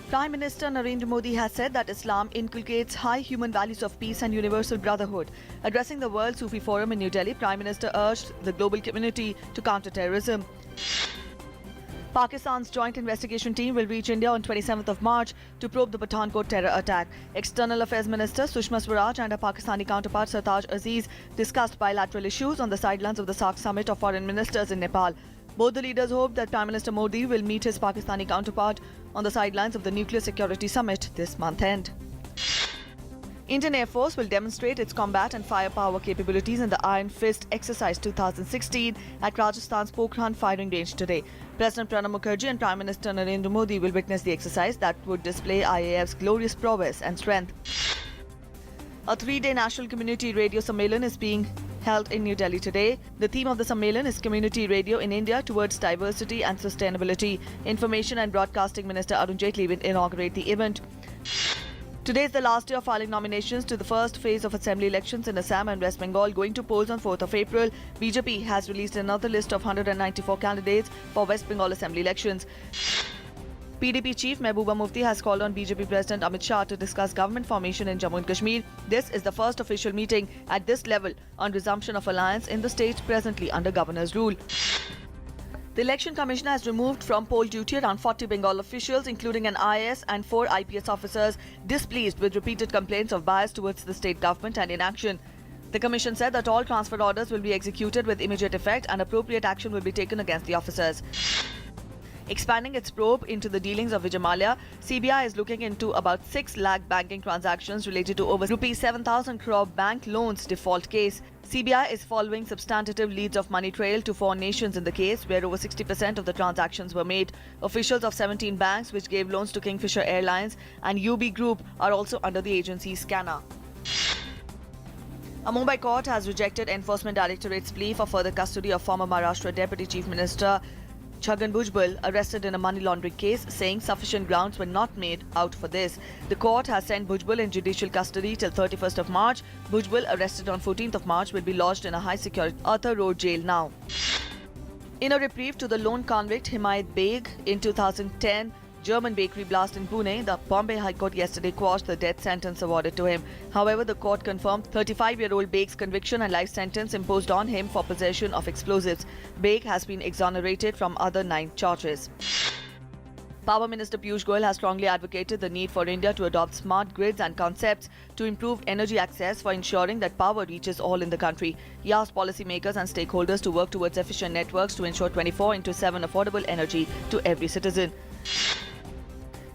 Prime Minister Narendra Modi has said that Islam inculcates high human values of peace and universal brotherhood. Addressing the World Sufi Forum in New Delhi, Prime Minister urged the global community to counter terrorism. Pakistan's joint investigation team will reach India on 27th of March to probe the Pathankot terror attack. External Affairs Minister Sushma Swaraj and her Pakistani counterpart Sartaj Aziz discussed bilateral issues on the sidelines of the SAARC summit of foreign ministers in Nepal. Both the leaders hope that Prime Minister Modi will meet his Pakistani counterpart on the sidelines of the Nuclear Security Summit this month end. Indian Air Force will demonstrate its combat and firepower capabilities in the Iron Fist Exercise 2016 at Rajasthan's Pokhran firing range today. President Pranab Mukherjee and Prime Minister Narendra Modi will witness the exercise that would display IAF's glorious prowess and strength. A three-day National Community Radio Sammelan is being held in New Delhi today. The theme of the Sammelan is Community Radio in India towards Diversity and Sustainability. Information and Broadcasting Minister Arun Jaitley will inaugurate the event. Today is the last day of filing nominations to the first phase of assembly elections in Assam and West Bengal. Going to polls on 4th of April, BJP has released another list of 194 candidates for West Bengal assembly elections. PDP chief Mehbooba Mufti has called on BJP President Amit Shah to discuss government formation in Jammu and Kashmir. This is the first official meeting at this level on resumption of alliance in the state presently under governor's rule. The Election Commission has removed from poll duty around 40 Bengal officials, including an IAS and 4 IPS officers, displeased with repeated complaints of bias towards the state government and inaction. The Commission said that all transfer orders will be executed with immediate effect and appropriate action will be taken against the officers. Expanding its probe into the dealings of Vijay Mallya, CBI is looking into about 6 lakh banking transactions related to over Rs 7,000 crore bank loans default case. CBI is following substantive leads of money trail to 4 nations in the case, where over 60% of the transactions were made. Officials of 17 banks which gave loans to Kingfisher Airlines and UB Group are also under the agency's scanner. A Mumbai court has rejected Enforcement Directorate's plea for further custody of former Maharashtra Deputy Chief Minister Chhagan Bhujbal, arrested in a money laundering case, saying sufficient grounds were not made out for this. The court has sent Bhujbal in judicial custody till 31st of March. Bhujbal, arrested on 14th of March, will be lodged in a high-security Arthur Road jail now. In a reprieve to the lone convict Himayat Beg in 2010 German bakery blast in Pune, the Bombay High Court yesterday quashed the death sentence awarded to him. However, the court confirmed 35-year-old Beg's conviction and life sentence imposed on him for possession of explosives. Beg has been exonerated from other 9 charges. Power Minister Piyush Goyal has strongly advocated the need for India to adopt smart grids and concepts to improve energy access for ensuring that power reaches all in the country. He asked policymakers and stakeholders to work towards efficient networks to ensure 24/7 affordable energy to every citizen.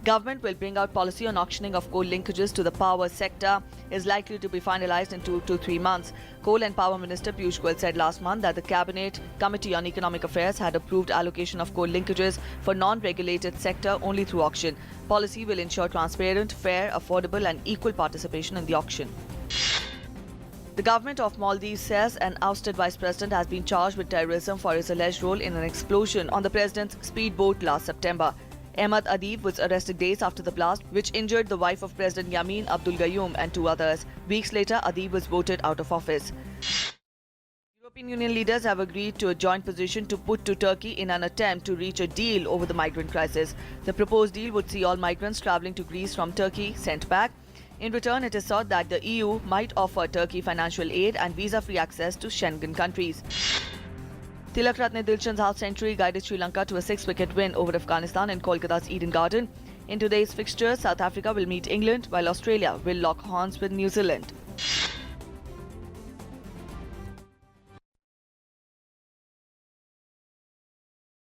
Government will bring out policy on auctioning of coal linkages to the power sector is likely to be finalized in 2 to 3 months. Coal and Power Minister Piyush Goyal said last month that the Cabinet Committee on Economic Affairs had approved allocation of coal linkages for non-regulated sector only through auction. Policy will ensure transparent, fair, affordable and equal participation in the auction. The government of Maldives says an ousted vice president has been charged with terrorism for his alleged role in an explosion on the president's speedboat last September. Ahmad Adib was arrested days after the blast, which injured the wife of President Yamin Abdul Gayoom and 2 others. Weeks later, Adib was voted out of office. European Union leaders have agreed to a joint position to put to Turkey in an attempt to reach a deal over the migrant crisis. The proposed deal would see all migrants travelling to Greece from Turkey sent back. In return, it is thought that the EU might offer Turkey financial aid and visa-free access to Schengen countries. Tilak Ratne Dilshan's half-century guided Sri Lanka to a 6-wicket win over Afghanistan in Kolkata's Eden Garden. In today's fixtures, South Africa will meet England, while Australia will lock horns with New Zealand.